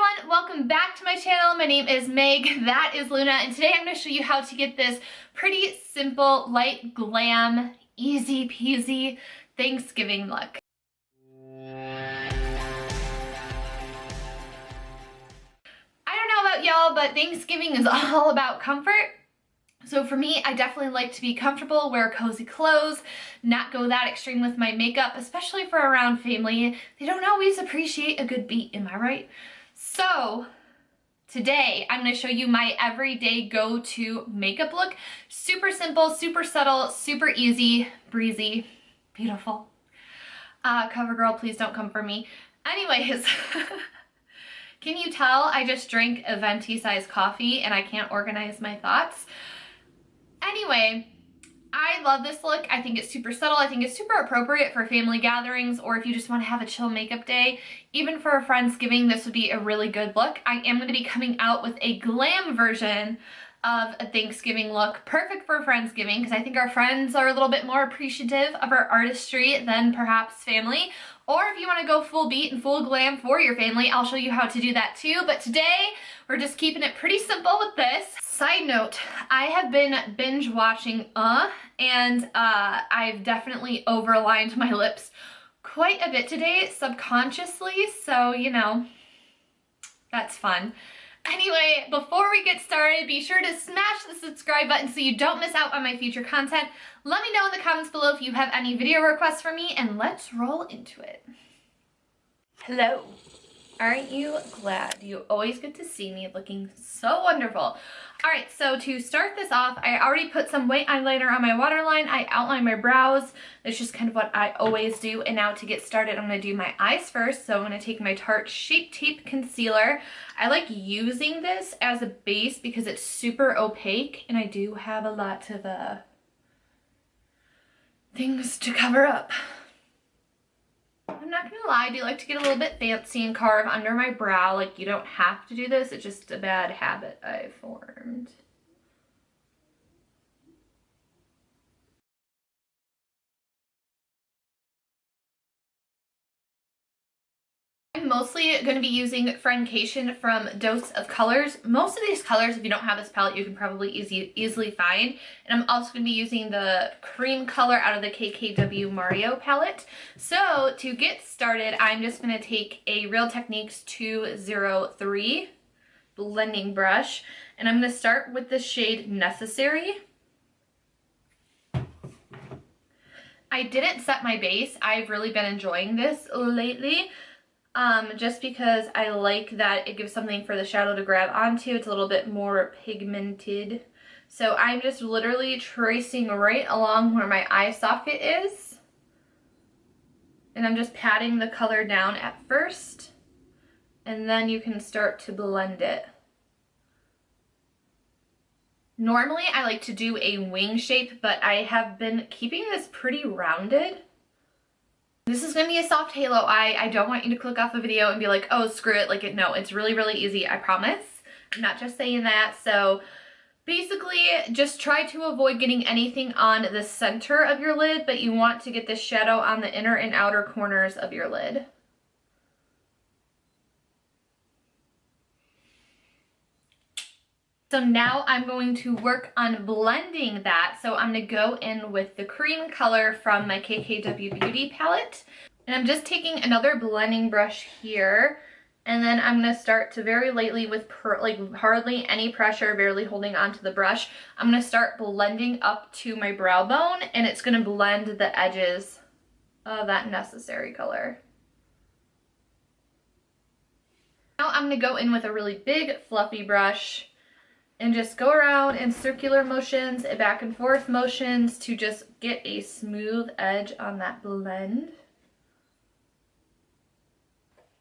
everyone, welcome back to my channel. My name is Meg, that is Luna, and today I'm going to show you how to get this pretty simple, light, glam, easy peasy Thanksgiving look. I don't know about y'all, but Thanksgiving is all about comfort. So for me, I definitely like to be comfortable, wear cozy clothes, not go that extreme with my makeup, especially for around family. They don't always appreciate a good beat, am I right? So today I'm going to show you my everyday go-to makeup look. Super simple, super subtle, super easy, breezy, beautiful. CoverGirl, please don't come for me. Anyways, can you tell I just drank a venti size coffee and I can't organize my thoughts? Anyway, I love this look. I think it's super subtle. I think it's super appropriate for family gatherings or if you just want to have a chill makeup day. Even for a Friendsgiving, this would be a really good look. I am going to be coming out with a glam version of a Thanksgiving look, perfect for Friendsgiving because I think our friends are a little bit more appreciative of our artistry than perhaps family. Or if you want to go full beat and full glam for your family, I'll show you how to do that too. But today, we're just keeping it pretty simple with this. Side note, I have been binge watching and I've definitely overlined my lips quite a bit today subconsciously, so you know, that's fun. Anyway, before we get started, be sure to smash the subscribe button so you don't miss out on my future content. Let me know in the comments below if you have any video requests for me, and let's roll into it. Hello. Aren't you glad? You always get to see me looking so wonderful. Alright, so to start this off, I already put some white eyeliner on my waterline. I outlined my brows. That's just kind of what I always do. And now to get started, I'm going to do my eyes first. So I'm going to take my Tarte Shape Tape Concealer. I like using this as a base because it's super opaque. And I do have a lot of things to cover up. I'm not gonna lie, I do like to get a little bit fancy and carve under my brow. Like, you don't have to do this, it's just a bad habit I formed. I'm mostly going to be using FRIENDCATION from Dose of Colors. Most of these colors, if you don't have this palette, you can probably easily find. And I'm also going to be using the cream color out of the KKW Mario palette. So to get started, I'm just going to take a Real Techniques 203 blending brush. And I'm going to start with the shade Necessary. I didn't set my base. I've really been enjoying this lately. Just because I like that it gives something for the shadow to grab onto. It's a little bit more pigmented. So I'm just literally tracing right along where my eye socket is. And I'm just patting the color down at first. And then you can start to blend it. Normally I like to do a wing shape, but I have been keeping this pretty rounded. This is going to be a soft halo eye. I don't want you to click off the video and be like, oh, screw it. Like, no, it's really, really easy. I promise. I'm not just saying that. So basically, just try to avoid getting anything on the center of your lid, but you want to get this shadow on the inner and outer corners of your lid. So now I'm going to work on blending that. So I'm going to go in with the cream color from my KKW Beauty palette. And I'm just taking another blending brush here. And then I'm going to start to very lightly with like hardly any pressure, barely holding onto the brush. I'm going to start blending up to my brow bone. And it's going to blend the edges of that Necessary color. Now I'm going to go in with a really big fluffy brush and just go around in circular motions and back and forth motions to just get a smooth edge on that blend.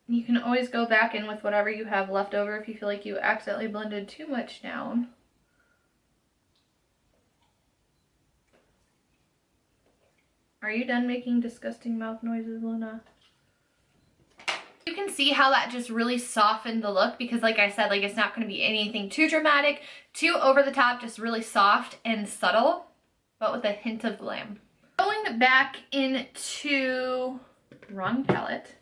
You can always go back in with whatever you have left over if you feel like you accidentally blended too much down. Are you done making disgusting mouth noises, Luna? You can see how that just really softened the look because like I said, like it's not going to be anything too dramatic, too over the top, just really soft and subtle, but with a hint of glam. Going back into, wrong palette,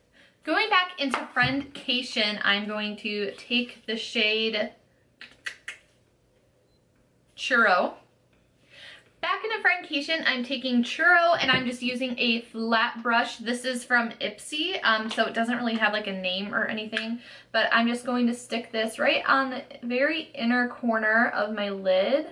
Going back into Friendcation, I'm going to take the shade Churro. Back into Friendcation, I'm taking Churro and I'm just using a flat brush. This is from Ipsy, so it doesn't really have like a name or anything, but I'm just going to stick this right on the very inner corner of my lid.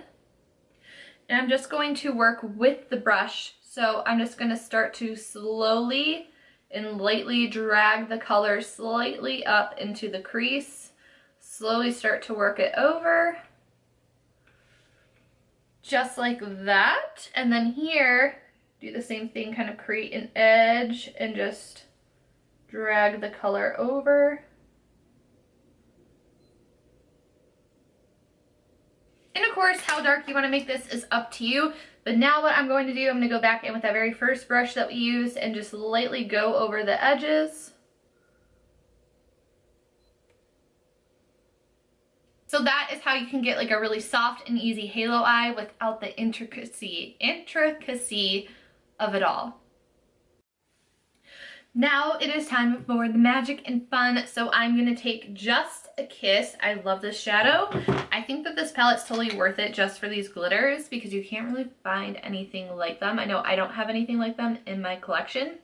And I'm just going to work with the brush. So I'm just going to start to slowly and lightly drag the color slightly up into the crease. Slowly start to work it over. Just like that. And then here, do the same thing, kind of create an edge and just drag the color over. And of course, how dark you want to make this is up to you. But now what I'm going to do, I'm going to go back in with that very first brush that we used and just lightly go over the edges. So that is how you can get like a really soft and easy halo eye without the intricacy of it all. Now it is time for the magic and fun. So I'm going to take Just a Kiss. I love this shadow. I think that this palette's totally worth it just for these glitters because you can't really find anything like them. I know I don't have anything like them in my collection.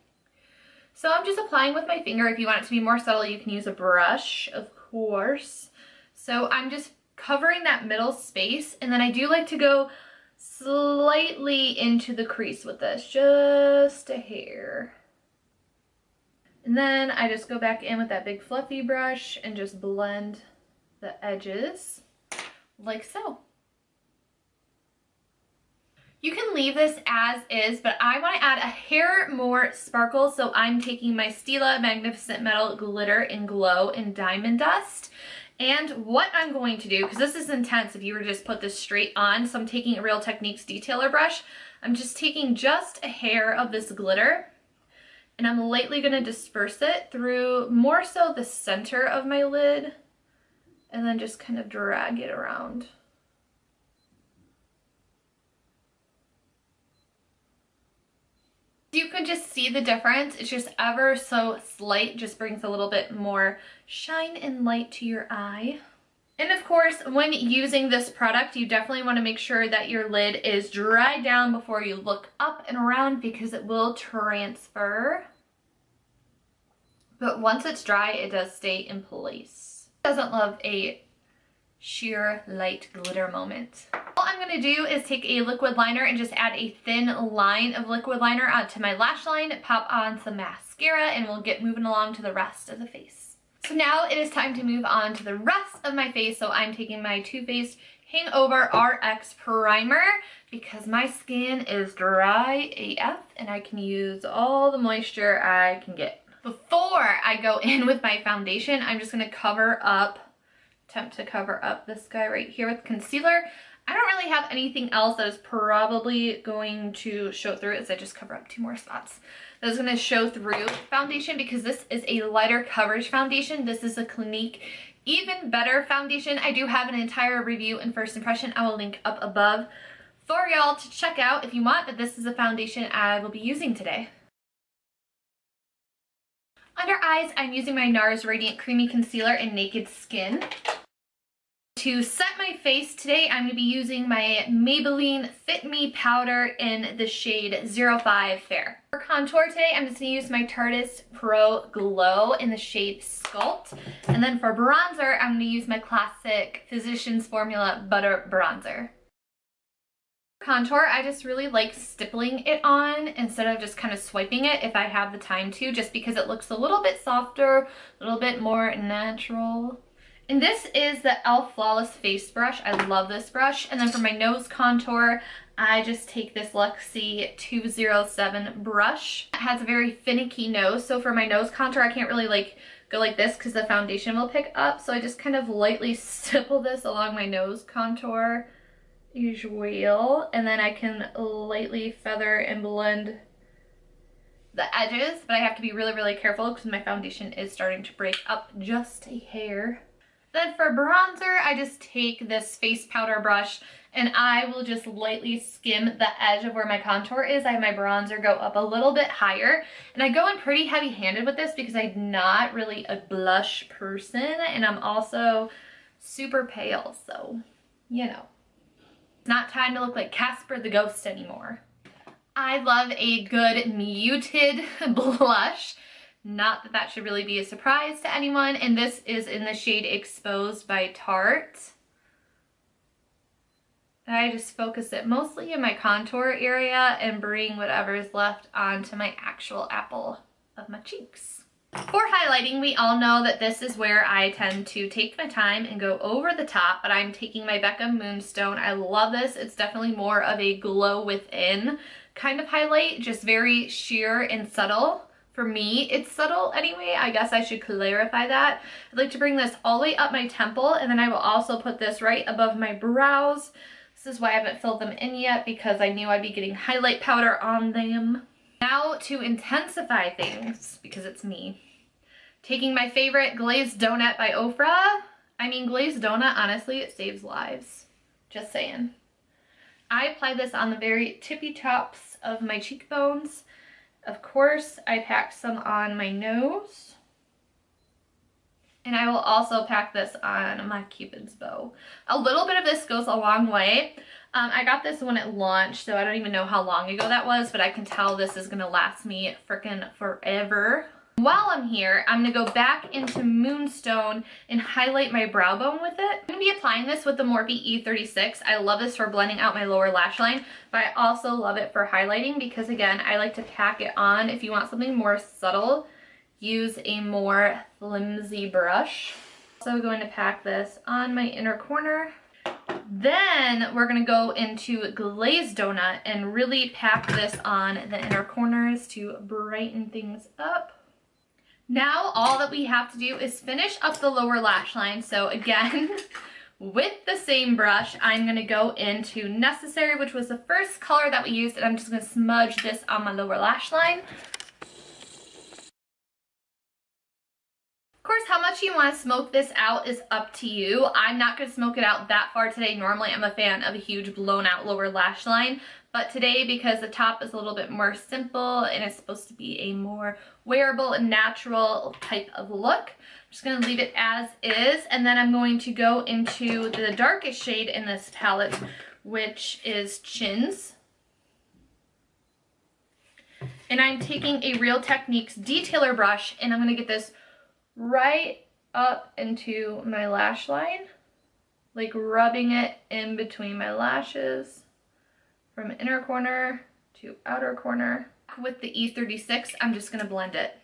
So I'm just applying with my finger. If you want it to be more subtle, you can use a brush, of course. So I'm just covering that middle space, and then I do like to go slightly into the crease with this, just a hair. And then I just go back in with that big fluffy brush and just blend the edges like so. You can leave this as is, but I want to add a hair more sparkle, so I'm taking my Stila Magnificent Metal Glitter in Glow in Diamond Dust. And what I'm going to do, because this is intense if you were to just put this straight on, so I'm taking a Real Techniques detailer brush. I'm just taking just a hair of this glitter, and I'm lightly going to disperse it through more so the center of my lid, and then just kind of drag it around. You could just see the difference. It's just ever so slight, just brings a little bit more shine and light to your eye. And of course, when using this product, you definitely want to make sure that your lid is dried down before you look up and around because it will transfer. But once it's dry, it does stay in place. Doesn't love a sheer light glitter moment. All I'm going to do is take a liquid liner and just add a thin line of liquid liner onto my lash line, pop on some mascara, and we'll get moving along to the rest of the face. So now it is time to move on to the rest of my face. So I'm taking my Too Faced Hangover RX Primer because my skin is dry AF and I can use all the moisture I can get. Before I go in with my foundation, I'm just going to attempt to cover up this guy right here with concealer. I don't really have anything else that is probably going to show through it, so I just cover up 2 more spots. That is going to show through foundation because this is a lighter coverage foundation. This is a Clinique Even Better foundation. I do have an entire review and first impression I will link up above for y'all to check out if you want, but this is a foundation I will be using today. Under eyes, I'm using my NARS Radiant Creamy Concealer in Naked Skin. To set my face today, I'm going to be using my Maybelline Fit Me powder in the shade 05 Fair. For contour today, I'm just going to use my Tarte Pro Glow in the shade Sculpt. And then for bronzer, I'm going to use my classic Physicians Formula Butter Bronzer. Contour, I just really like stippling it on instead of just kind of swiping it if I have the time to, just because it looks a little bit softer, a little bit more natural. And this is the e.l.f. Flawless Face Brush. I love this brush. And then for my nose contour, I just take this Luxie 207 brush. It has a very finicky nose, so for my nose contour, I can't really go like this because the foundation will pick up. So I just kind of lightly stipple this along my nose contour as well. And then I can lightly feather and blend the edges, but I have to be really, really careful because my foundation is starting to break up just a hair. Then for bronzer, I just take this face powder brush and I will just lightly skim the edge of where my contour is. I have my bronzer go up a little bit higher, and I go in pretty heavy-handed with this because I'm not really a blush person, and I'm also super pale, so, you know. It's not time to look like Casper the Ghost anymore. I love a good muted blush. Not that that should really be a surprise to anyone, and this is in the shade Exposed by Tarte. I just focus it mostly in my contour area and bring whatever's left onto my actual apple of my cheeks. For highlighting, we all know that this is where I tend to take my time and go over the top, but I'm taking my Becca Moonstone. I love this. It's definitely more of a glow within kind of highlight, just very sheer and subtle. For me, it's subtle anyway. I guess I should clarify that. I'd like to bring this all the way up my temple, and then I will also put this right above my brows. This is why I haven't filled them in yet, because I knew I'd be getting highlight powder on them. Now to intensify things, because it's me, taking my favorite Glazed Donut by Ofra. I mean, Glazed Donut, honestly, it saves lives. Just saying. I apply this on the very tippy tops of my cheekbones. Of course, I pack some on my nose. And I will also pack this on my Cupid's bow. A little bit of this goes a long way. I got this when it launched, so I don't even know how long ago that was, but I can tell this is gonna last me frickin' forever. While I'm here, I'm gonna go back into Moonstone and highlight my brow bone with it. I'm gonna be applying this with the Morphe E36. I love this for blending out my lower lash line, but I also love it for highlighting because, again, I like to pack it on. If you want something more subtle, use a more flimsy brush. Also going to pack this on my inner corner. Then we're gonna go into Glazed Donut and really pack this on the inner corners to brighten things up. Now all that we have to do is finish up the lower lash line. So again, with the same brush, I'm gonna go into Necessary, which was the first color that we used, and I'm just gonna smudge this on my lower lash line. Of course, how much you want to smoke this out is up to you. I'm not going to smoke it out that far today. Normally, I'm a fan of a huge blown out lower lash line, but today, because the top is a little bit more simple and it's supposed to be a more wearable and natural type of look, I'm just going to leave it as is, and then I'm going to go into the darkest shade in this palette, which is Chins. And I'm taking a Real Techniques detailer brush, and I'm going to get this right up into my lash line, like rubbing it in between my lashes from inner corner to outer corner. With the E36, I'm just gonna blend it.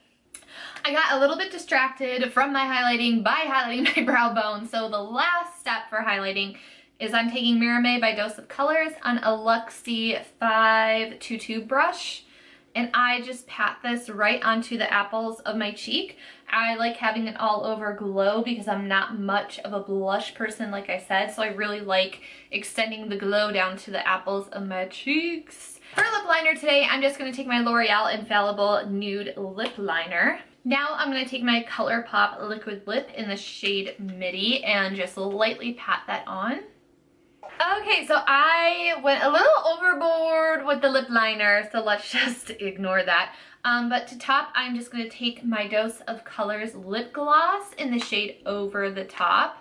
I got a little bit distracted from my highlighting by highlighting my brow bone, so the last step for highlighting is I'm taking Mirame by Dose of Colors on a Luxie 522 brush, and I just pat this right onto the apples of my cheek. I like having it all over glow because I'm not much of a blush person, like I said, so I really like extending the glow down to the apples of my cheeks. For lip liner today, I'm just going to take my L'Oreal Infallible Nude Lip Liner. Now I'm going to take my ColourPop Liquid Lip in the shade Midi and just lightly pat that on. Okay, so I went a little overboard with the lip liner, so let's just ignore that. But to top, I'm just going to take my Dose of Colors lip gloss in the shade Over the Top.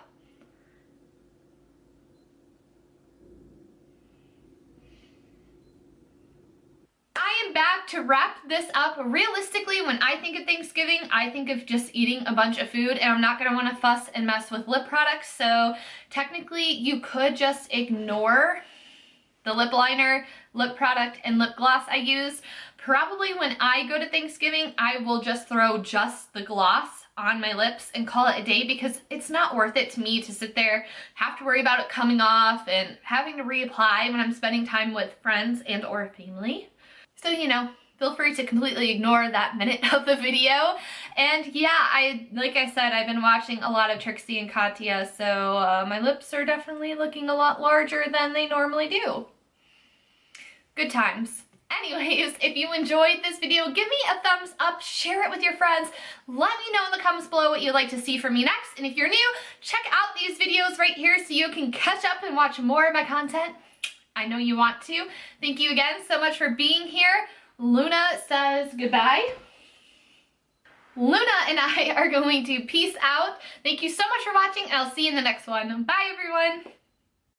I am back to wrap this up. Realistically, when I think of Thanksgiving, I think of just eating a bunch of food, and I'm not going to want to fuss and mess with lip products, so technically you could just ignore the lip liner, lip product, and lip gloss I use. Probably when I go to Thanksgiving, I will just throw just the gloss on my lips and call it a day, because it's not worth it to me to sit there, have to worry about it coming off and having to reapply when I'm spending time with friends and or family. So, you know, feel free to completely ignore that minute of the video. And yeah, like I said, I've been watching a lot of Trixie and Katya, so my lips are definitely looking a lot larger than they normally do. Good times. Anyways, if you enjoyed this video, give me a thumbs up, share it with your friends, let me know in the comments below what you'd like to see from me next, and if you're new, check out these videos right here so you can catch up and watch more of my content. I know you want to. Thank you again so much for being here. Luna says goodbye. Luna and I are going to peace out. Thank you so much for watching, and I'll see you in the next one. Bye, everyone.